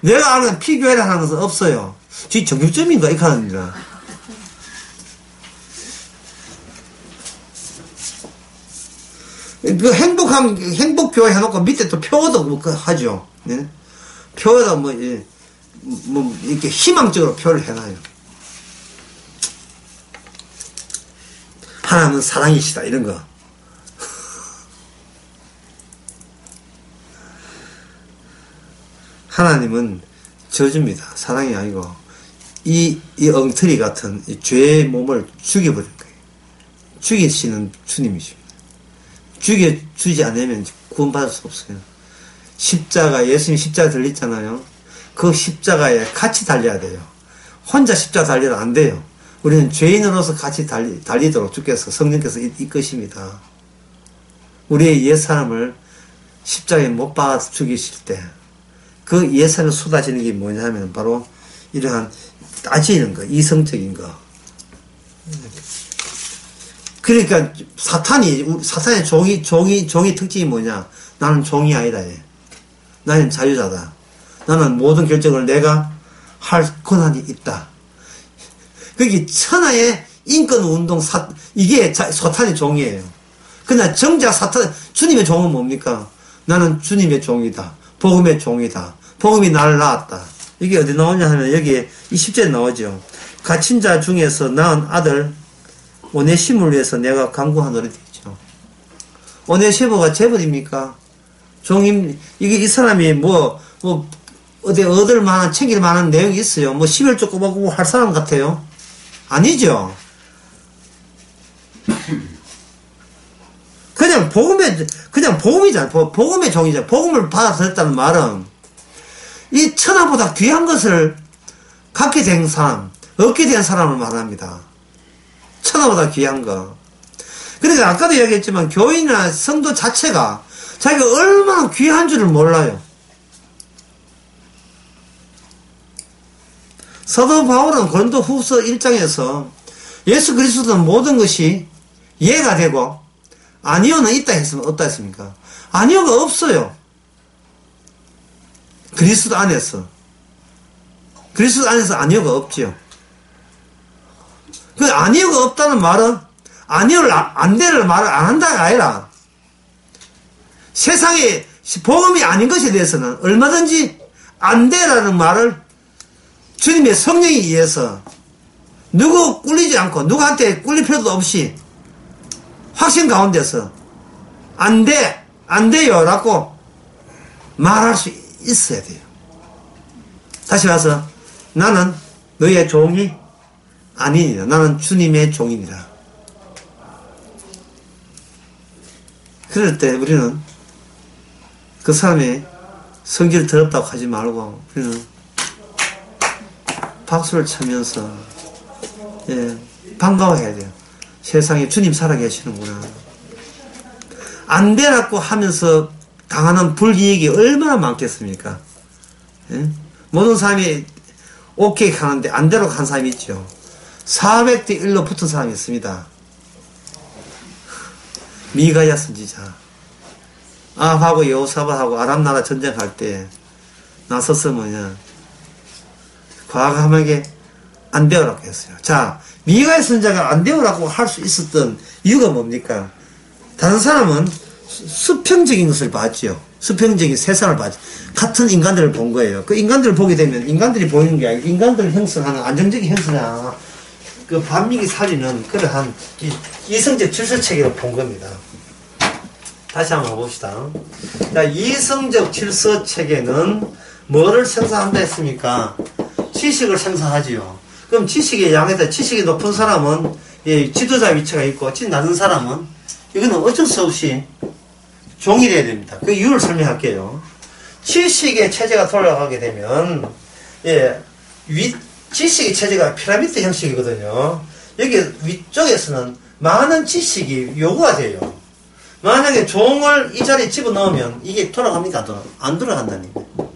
내가 아는 피교회라는 것은 없어요. 지금 정육점인가 이렇게 하는데. 그 행복교회 해놓고 밑에 또 표도 하죠. 네? 표에다 이렇게 희망적으로 표를 해놔요. 하나님은 사랑이시다, 이런 거. 하나님은 저주입니다. 사랑이 아니고, 이 엉터리 같은 이 죄의 몸을 죽여버릴 거예요. 죽이시는 주님이십니다. 죽여주지 않으면 구원받을 수 없어요. 예수님 십자가 들렸잖아요. 그 십자가에 같이 달려야 돼요. 혼자 십자가 달려도 안 돼요. 우리는 죄인으로서 같이 달리도록 주께서, 성령께서 이끄십니다. 우리의 옛사람을 십자가에 못 박아서 죽이실 때, 그 예산을 쏟아지는 게 뭐냐면 바로 이러한 따지는 거, 이성적인 거. 그러니까 사탄의 종이 특징이 뭐냐? 나는 종이 아니다. 나는 자유자다. 나는 모든 결정을 내가 할 권한이 있다. 그게 천하의 인권운동 이게 사탄의 종이에요. 그러나 정작 주님의 종은 뭡니까? 나는 주님의 종이다. 복음의 종이다. 복음이 나를 낳았다. 이게 어디 나오냐 하면 여기에 20절에 나오죠. 갇힌 자 중에서 낳은 아들 오네시모를 위해서 내가 간구하노라 되죠. 오네시모가 재벌입니까? 이게 이 사람이 어디 얻을 만한, 챙길 만한 내용이 있어요. 11조 꼬박꼬박 할 사람 같아요? 아니죠. 그냥 복음이잖아. 복음의 종이죠. 복음을 받아들였다는 말은, 이 천하보다 귀한 것을 갖게 된 사람, 얻게 된 사람을 말합니다. 천하보다 귀한 거. 그러니까 아까도 이야기했지만, 교인이나 성도 자체가 자기가 얼마나 귀한 줄을 몰라요. 사도 바울은 고린도 후서 1장에서 예수 그리스도는 모든 것이 이해가 되고, 아니오는 있다 했으면 없다 했습니까? 아니오가 없어요. 그리스도 안에서 아니오가 없지요. 아니요가 없다는 말은 아니요를 안 되는 말을 안 한다가 아니라 세상에 복음이 아닌 것에 대해서는 얼마든지 안 돼라는 말을 주님의 성령에 의해서 누구 꿀리지 않고 누구한테 꿀릴 필요도 없이 확신 가운데서 안 돼, 안 돼요 라고 말할 수 있어야 돼요. 다시 와서 나는 너의 종이 아니니라. 나는 주님의 종이니라. 그럴 때 우리는 그 사람의 성질을 더럽다고 하지 말고 우리는 박수를 치면서 반가워해야 돼요. 세상에 주님 살아계시는구나. 안 되라고 하면서 당하는 불이익이 얼마나 많겠습니까? 모든 사람이 오케이 하는데 안 되라고 한 사람이 있죠. 400대 1로 붙은 사람이 있습니다. 미가야 선지자. 아합하고 여호사밧하고 아람 나라 전쟁할 때 나서서 과감하게 안 되어라고 했어요. 자, 미가야 선지자가 안 되어라고 할 수 있었던 이유가 뭡니까? 다른 사람은 수평적인 것을 봤죠. 수평적인 세상을 봤죠. 같은 인간들을 본 거예요. 그 인간들을 보게 되면 인간들이 보이는 게 아니고 인간들을 형성하는 안정적인 형성하는 그 반미기 살리는 그러한 이성적 질서 체계로 본 겁니다. 다시 한번 봅시다. 자, 이성적 질서 체계는 뭐를 생산한다 했습니까? 지식을 생산하지요. 그럼 지식의 양에다 지식이 높은 사람은 지도자 위치가 있고 낮은 사람은 이거는 어쩔 수 없이 종이 돼야 됩니다. 그 이유를 설명할게요. 지식의 체제가 돌아가게 되면 지식의 체제가 피라미드 형식이거든요. 여기 위쪽에서는 많은 지식이 요구가 돼요. 만약에 종을 이 자리에 집어넣으면 이게 돌아갑니까? 안 돌아간다는 거예요.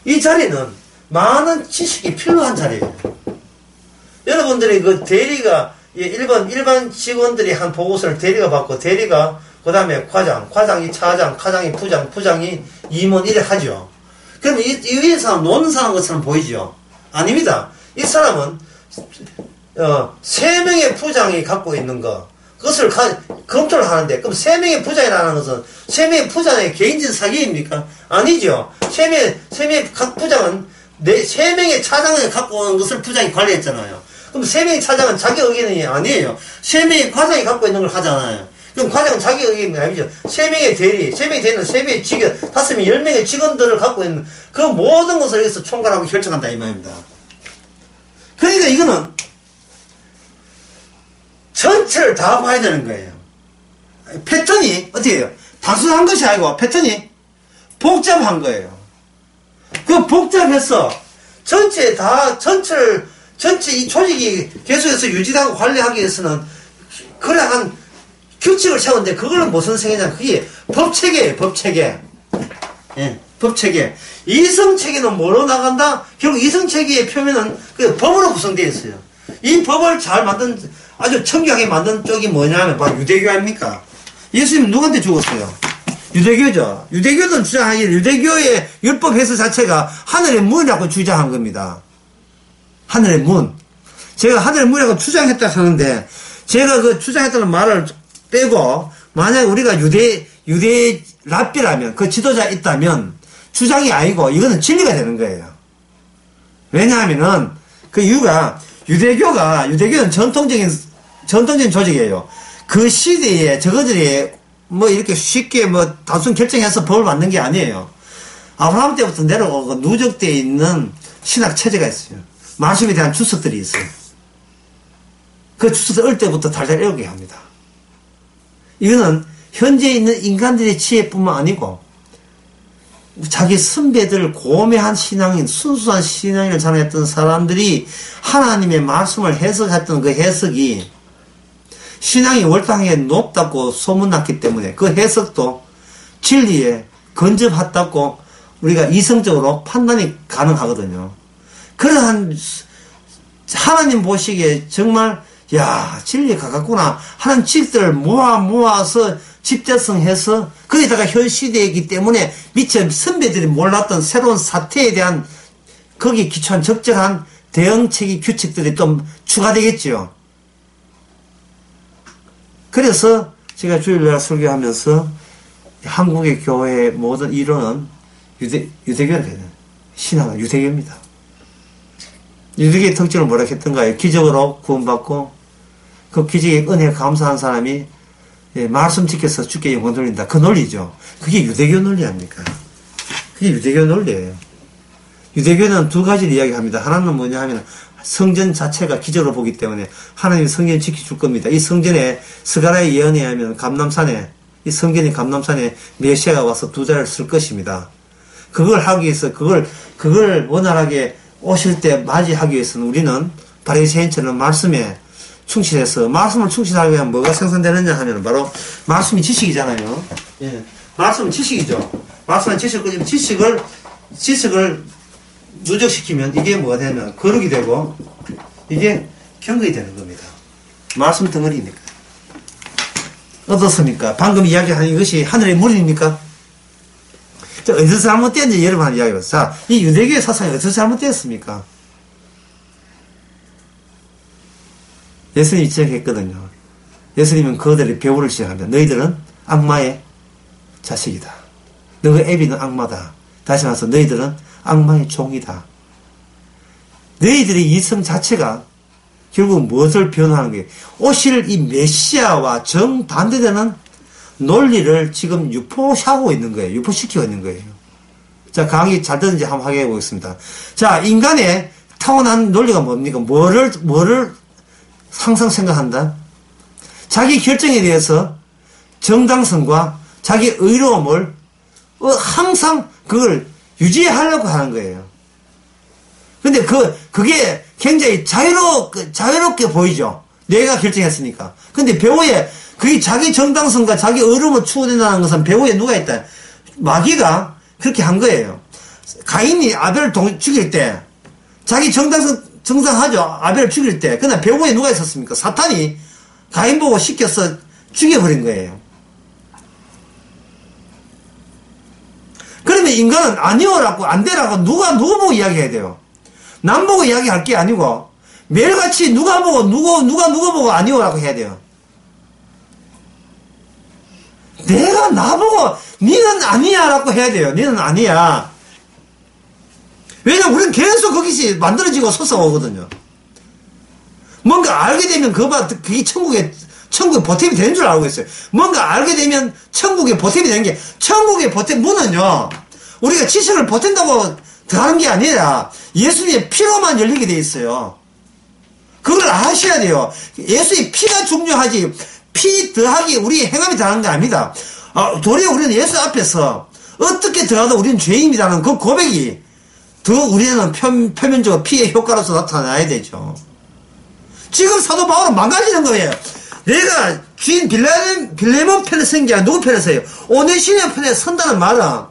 이 자리는 많은 지식이 필요한 자리예요. 여러분들이 그 대리가 일반 직원들이 한 보고서를 대리가 받고 대리가 그 다음에 과장이 차장, 차장이 부장, 부장이 임원 이래 하죠. 그럼 이 위에 사람 노는 사람 것처럼 보이죠? 아닙니다. 이 사람은 3명의 부장이 갖고 있는 거 그것을 검토를 하는데 그럼 3명의 부장이라는 것은 3명의 부장의 개인적인 사기입니까? 아니죠. 3명의 각 부장은 3명의 차장을 갖고 오는 것을 부장이 관리했잖아요. 그럼 3명의 차장은 자기 의견이 아니에요. 3명의 과장이 갖고 있는 걸 하잖아요. 그럼 과장은 자기 의견이 아니죠. 3명의 대리, 3명의 대리는 3명의 직원, 5명, 10명의 직원들을 갖고 있는 그 모든 것을 여기서 총괄하고 결정한다 이 말입니다. 그러니까 이거는 전체를 다 봐야 되는 거예요. 패턴이 어떻게 해요? 단순한 것이 아니고 패턴이 복잡한 거예요. 그 복잡해서 전체 이 조직이 계속해서 유지하고 관리하기 위해서는 그러한 규칙을 세우는데 그거는 무슨 생이냐? 그게 법체계예요. 법체계. 법체계. 이성체계는 뭐로 나간다? 결국 이성체계의 표면은 그 법으로 구성되어 있어요. 이 법을 잘 만든 아주 청결하게 만든 쪽이 뭐냐면 바로 유대교 아닙니까? 예수님 누구한테 죽었어요? 유대교죠. 유대교는 주장하기를 유대교의 율법 해석 자체가 하늘의 문이라고 주장한 겁니다. 하늘의 문. 제가 하늘의 문이라고 주장했다 하는데 제가 그 주장했다는 말을 빼고 만약에 우리가 유대 랍비라면 그 지도자 있다면 주장이 아니고 이거는 진리가 되는 거예요. 왜냐하면은 그 이유가 유대교는 전통적인 조직이에요. 그 시대에 저거들이 뭐 이렇게 쉽게 뭐 단순 결정해서 법을 만든 게 아니에요. 아브라함 때부터 내려오고 누적되어 있는 신학 체제가 있어요. 말씀에 대한 주석들이 있어요. 그 주석을 어릴 때부터 달달 외우게 합니다. 이거는 현재 있는 인간들의 지혜뿐만 아니고 자기 선배들 고매한 신앙인 순수한 신앙인을 자랑했던 사람들이 하나님의 말씀을 해석했던 그 해석이 신앙이 월등하게 높다고 소문났기 때문에 그 해석도 진리에 근접했다고 우리가 이성적으로 판단이 가능하거든요. 그러한 하나님 보시기에 정말 진리에 가깝구나 하는 지식들을 모아서 집대성해서 거기다가 현 시대이기 때문에 미처 선배들이 몰랐던 새로운 사태에 대한 거기에 기초한 적절한 대응책이 규칙들이 좀 추가되겠지요. 그래서 제가 주일날 설교하면서 한국의 교회의 모든 이론은 유대교는 신앙은 유대교입니다. 유대교의 특징을 뭐라 했던가요? 기적으로 구원받고 그 기적의 은혜에 감사한 사람이 말씀 지켜서 주께 영광 돌린다. 그 논리죠. 그게 유대교 논리 아닙니까? 그게 유대교 논리예요. 유대교는 두 가지를 이야기합니다. 하나는 뭐냐 하면 성전 자체가 기적으로 보기 때문에 하나님이 성전을 지켜줄 겁니다. 이 성전에 스가랴의 예언에 의하면 감람산에 이 성전이 감람산에 메시아가 와서 두 자를 쓸 것입니다. 그걸 하기 위해서 그걸 원활하게 오실 때 맞이하기 위해서는 우리는 바리새인처럼 말씀에 충실해서 말씀을 충실하기 위하면 뭐가 생산되느냐 하면 바로 말씀이 지식이잖아요. 예. 말씀은 지식이죠. 말씀은 지식을 누적시키면 이게 뭐가 되면 거룩이 되고 이게 경건이 되는 겁니다. 말씀 덩어리니까. 어떻습니까? 방금 이야기한 이것이 하늘의 물입니까? 어디서 잘못되었는지 여러분 한 이야기해봤어요. 자, 이 유대교의 사상이 어디서 잘못되었습니까? 예수님이 지적했거든요. 예수님은 그들의 배우를 시작합니다. 너희들은 악마의 자식이다. 너희 애비는 악마다. 다시 말해서 너희들은 악마의 종이다. 너희들의 이성 자체가 결국 무엇을 변화하는 거예요? 오실 이 메시아와 정반대되는 논리를 지금 유포하고 있는 거예요. 유포시키고 있는 거예요. 자, 강의 잘 듣는지 한번 확인해 보겠습니다. 자, 인간의 타고난 논리가 뭡니까? 뭐를 항상 생각한다? 자기 결정에 대해서 정당성과 자기 의로움을 항상 그걸 유지하려고 하는 거예요. 근데 그게 굉장히 자유롭게 보이죠. 내가 결정했으니까. 근데 배후에 그게 자기 정당성과 자기 의로움을 추구된다는 것은 배후에 누가 있다? 마귀가 그렇게 한 거예요. 가인이 아벨을 죽일 때 자기 정당하죠. 아벨을 죽일 때. 그러나 배후에 누가 있었습니까? 사탄이 가인 보고 시켜서 죽여버린 거예요. 그러면 인간은 아니오라고 안 되라고 누구 보고 이야기해야 돼요. 남 보고 이야기할 게 아니고 매일같이 누가 보고 아니오라고 해야 돼요. 내가 나보고 니는 아니야라고 해야 돼요. 니는 아니야. 왜냐면 우리는 계속 거기서 만들어지고 솟아오거든요. 뭔가 알게 되면 그게 천국에 보탬이 되는 줄 알고 있어요. 뭔가 알게 되면 천국에 보탬이 되는 게, 천국의 문은요, 우리가 지식을 보탠다고 들어가는 게 아니라 예수님의 피로만 열리게 돼 있어요. 그걸 아셔야 돼요. 예수의 피가 중요하지, 피 더하기 우리의 행함이 더하는 게 아닙니다. 도리어 우리는 예수 앞에서 어떻게 들어가도 우리는 죄인이라는 그 고백이 더 우리는 표면적으로 피의 효과로서 나타나야 되죠. 지금 사도 바울은 망가지는 거예요. 내가 주인 빌레몬 편에 선 게 아니라 누구 편에 서요? 오네시모 편에 선다는 말은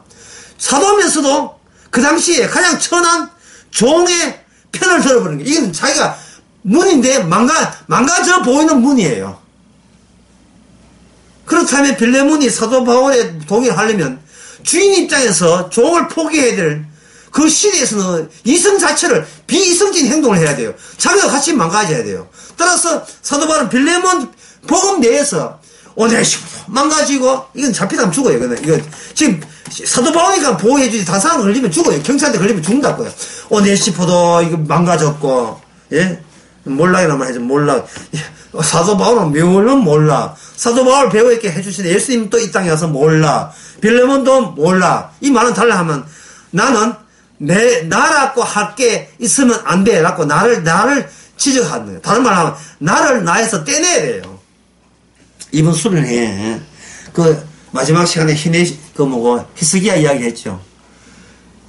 사도면서도 그 당시에 가장 천한 종의 편을 들어버리는 거예요. 이건 자기가 문인데 망가져 보이는 문이에요. 그렇다면 빌레몬이 사도 바울에 동의하려면 주인 입장에서 종을 포기해야 될 그 시대에서는 이성 자체를 비이성적인 행동을 해야 돼요. 자기가 같이 망가져야 돼요. 따라서 사도 바울은 빌레몬 복음 내에서 오네시모 망가지고 이건 잡히다면 죽어요. 이거 지금 사도 바울이니까 보호해주지 다른 사람 걸리면 죽어요. 경찰한테 걸리면 죽는다고요. 오네시모도 이거 망가졌고, 예? 몰락이라면 하죠. 몰락. 사도 바울은 묘는 몰라. 사도 바울 배우에게 해주시는 예수님 또 이 땅에 와서 몰라. 빌레몬도 몰라. 이 말은 달라 하면 나는 나라고 할 게 있으면 안 돼. 라고 나를 지적하는 거예요. 다른 말 하면 나를 나에서 떼내야 돼요. 이번 수련회 마지막 시간에 히스기야 이야기 했죠.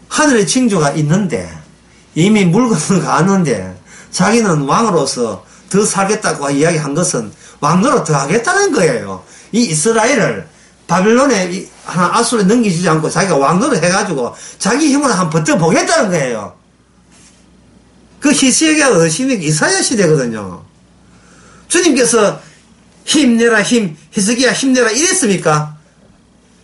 하늘의 징조가 있는데 이미 물건을 가는데 자기는 왕으로서 더 살겠다고 이야기한 것은 왕으로 더 하겠다는 거예요. 이 이스라엘을 바빌론에 아수르에 넘기지 않고 자기가 왕으로 해가지고 자기 힘으로 한번 버텨보겠다는 거예요. 그 히스기야가 어디입니까? 이사야 시대거든요. 주님께서 힘내라 히스기야 힘내라 이랬습니까?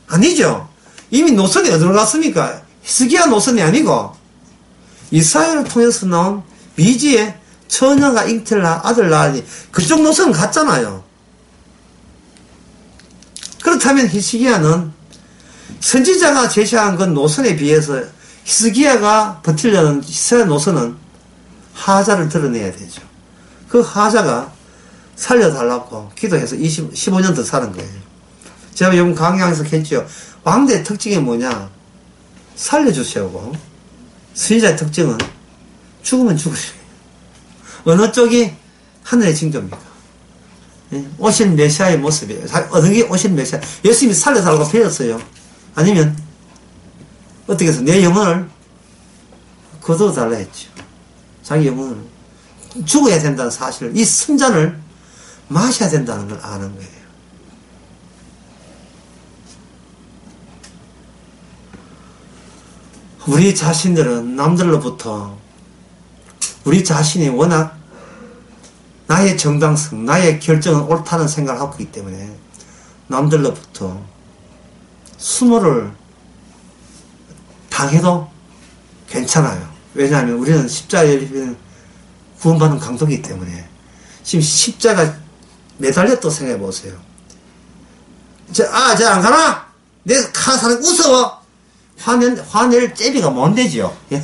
아니죠. 이미 노선이 어디로 갔습니까? 히스기야 노선이 아니고 이사야를 통해서 나온 미지의 처녀가 잉태를 아들 낳으니 그쪽 노선은 갔잖아요. 그렇다면 히스기야는 선지자가 제시한 그 노선에 비해서 히스기야가 버티려는 이스라엘 노선은 하자를 드러내야 되죠. 그 하자가 살려달라고 기도해서 15년 더 사는 거예요. 제가 요번 강의에서 했죠. 왕대의 특징이 뭐냐? 살려주세요고. 선지자의 특징은 죽으면 죽으세요. 어느 쪽이 하늘의 징조입니까? 오실 메시아의 모습이에요. 어느 게 오실 메시아? 예수님이 살려달라고 배웠어요. 아니면 어떻게 해서 내 영혼을 거둬달라 했죠. 자기 영혼을 죽어야 된다는 사실을, 이 승잔을 마셔야 된다는 걸 아는 거예요. 우리 자신들은 남들로부터 우리 자신이 워낙 나의 정당성, 나의 결정은 옳다는 생각을 하고 있기 때문에 남들로부터 수모를 당해도 괜찮아요. 왜냐하면 우리는 십자가에 구원받은 강도이기 때문에. 지금 십자가 매달렸다고 생각해 보세요. 저 안 가나? 내 가사는 웃어! 화낼 제비가 뭔데지요? 예?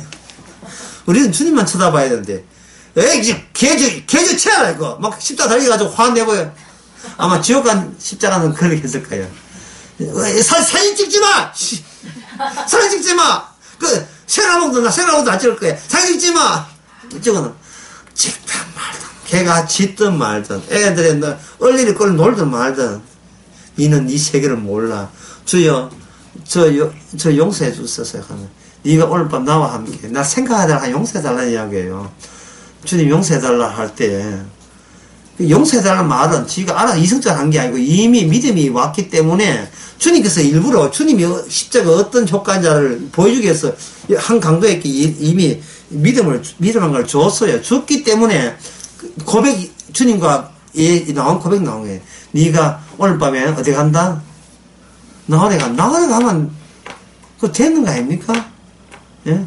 우리는 주님만 쳐다봐야 되는데, 에이, 개주 치아라, 이거. 막 십자가 달려가지고 화내고요. 아마 지옥 간 십자가는 그렇게 했을 거예요. 사진 찍지 마! 사진 찍지 마! 생활봉도 안 찍을 거야. 사진 찍지 마! 이쪽은, 찍든 말든, 걔가 짖든 말든, 애들이 얼리리 끌 놀든 말든, 니는 이 세계를 몰라. 주여, 저 용서해 주셨어요. 네가 오늘 밤 나와 함께, 나 생각하다가 용서해달라는 이야기예요. 주님 용서해달라 할 때, 용서해달라는 말은 지가 알아 이성적으로 한 게 아니고 이미 믿음이 왔기 때문에 주님께서 일부러 주님이 십자가 어떤 효과인지를 보여주기 위해서 한 강도에게 이미 믿음한 걸 줬어요. 줬기 때문에 고백, 주님과 고백 나온 거예요. 네가 오늘 밤에 어디 간다? 나원에 가면 그거 되는 거 아닙니까? 예?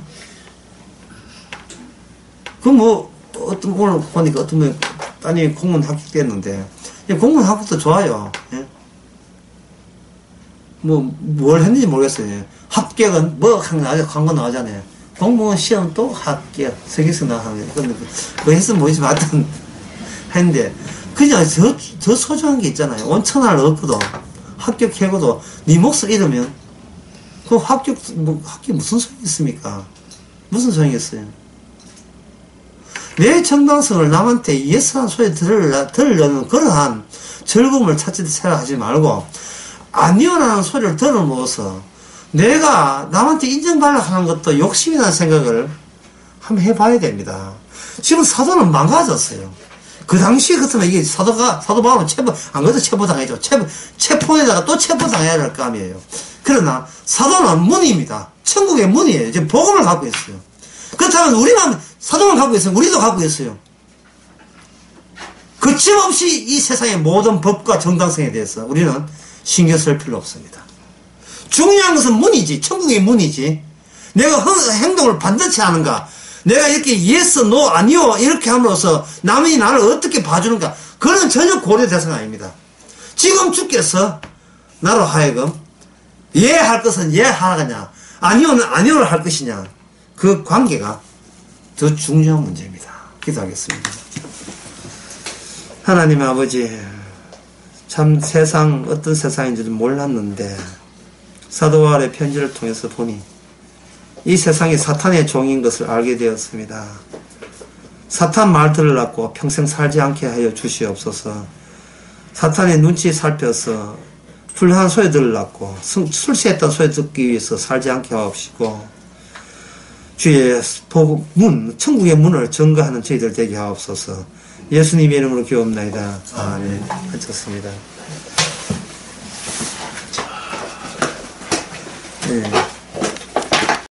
오늘 보니까 어떤 분 따님이 공무원 합격됐는데, 공무원 합격도 좋아요. 예? 뭘 했는지 모르겠어요. 합격은 광고 나오잖아요. 공무원 시험 또 합격, 서기서 나가는 거. 근데 그거 했으면 뭐지, 하여튼, 했는데, 그냥 더 소중한 게 있잖아요. 온천할 얻고도, 합격해고도, 네 몫을 잃으면, 그 합격 무슨 소용이 있습니까? 무슨 소용이 있어요? 내 정당성을 남한테 예스한 소리 들으려는 그러한 즐거움을 찾지 생각하지 말고, 아니요라는 소리를 들어먹어서 내가 남한테 인정받으려고 하는 것도 욕심이라는 생각을 한번 해봐야 됩니다. 지금 사도는 망가졌어요. 그 당시에 같으면 이게 사도 바울은 안 그래도 체포당했죠. 체포에다가 또 체포당해야 할 감이에요. 그러나 사도는 문입니다. 천국의 문이에요. 지금 복음을 갖고 있어요. 그렇다면 우리만 사도를 갖고 있어요. 우리도 갖고 있어요. 거침없이 이 세상의 모든 법과 정당성에 대해서 우리는 신경 쓸 필요 없습니다. 중요한 것은 문이지. 천국의 문이지. 내가 행동을 반드시 하는가. 내가 이렇게 yes, no, 아니요 이렇게 함으로써 남이 나를 어떻게 봐주는가. 그건 전혀 고려 대상 아닙니다. 지금 주께서 나로 하여금 예 할 것은 예 하라냐, 아니요는 아니요를 할 것이냐, 그 관계가 더 중요한 문제입니다. 기도하겠습니다. 하나님 아버지, 참 어떤 세상인지 몰랐는데 사도 바울의 편지를 통해서 보니 이 세상이 사탄의 종인 것을 알게 되었습니다. 사탄 말 들으려고 평생 살지 않게 하여 주시옵소서. 사탄의 눈치 살펴서 불편한 소리 들으려고 술 취했던 소리 듣기 위해서 살지 않게 하옵시고, 주의 천국의 문을 증거하는 저희들 되게 하옵소서. 예수님의 이름으로 기도합나이다. 아멘. 괜찮습니다. 네.